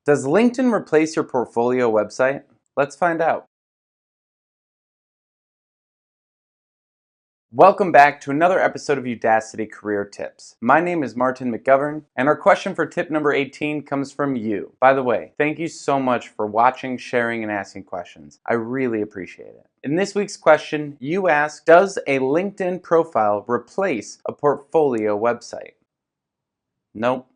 Does LinkedIn replace your portfolio website? Let's find out. Welcome back to another episode of Udacity Career Tips. My name is Martin McGovern, and our question for tip number 18 comes from you. By the way, thank you so much for watching, sharing, and asking questions. I really appreciate it. In this week's question, you ask, does a LinkedIn profile replace a portfolio website? Nope.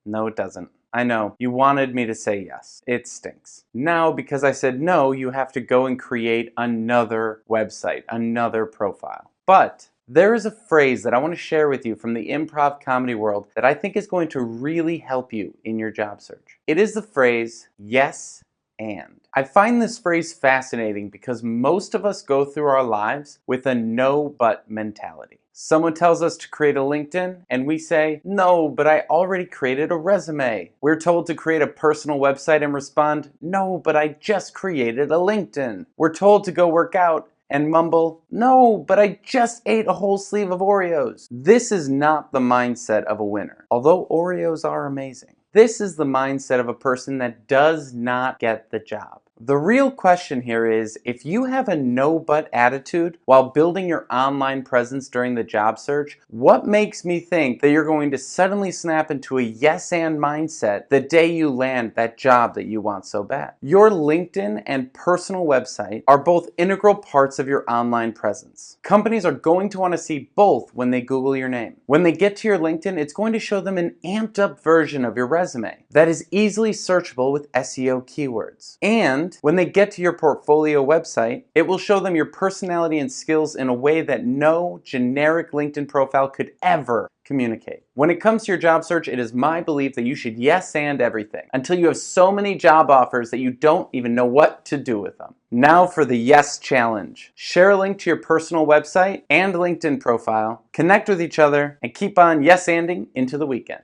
No, it doesn't. I know, you wanted me to say yes. It stinks. Now, because I said no, you have to go and create another website, another profile. But there is a phrase that I want to share with you from the improv comedy world that I think is going to really help you in your job search. It is the phrase, yes and. I find this phrase fascinating because most of us go through our lives with a no but mentality. Someone tells us to create a LinkedIn and we say, no, but I already created a resume. We're told to create a personal website and respond, no, but I just created a LinkedIn. We're told to go work out and mumble, no, but I just ate a whole sleeve of Oreos. This is not the mindset of a winner, although Oreos are amazing. This is the mindset of a person that does not get the job. The real question here is, if you have a no-but attitude while building your online presence during the job search, what makes me think that you're going to suddenly snap into a yes-and mindset the day you land that job that you want so bad? Your LinkedIn and personal website are both integral parts of your online presence. Companies are going to want to see both when they Google your name. When they get to your LinkedIn, it's going to show them an amped-up version of your resume that is easily searchable with SEO keywords. And when they get to your portfolio website, it will show them your personality and skills in a way that no generic LinkedIn profile could ever communicate. When it comes to your job search, it is my belief that you should yes and everything until you have so many job offers that you don't even know what to do with them. Now for the yes challenge. Share a link to your personal website and LinkedIn profile, connect with each other, and keep on yes-anding into the weekend.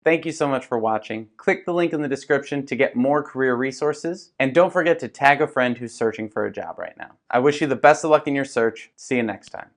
Thank you so much for watching. Click the link in the description to get more career resources. And don't forget to tag a friend who's searching for a job right now. I wish you the best of luck in your search. See you next time.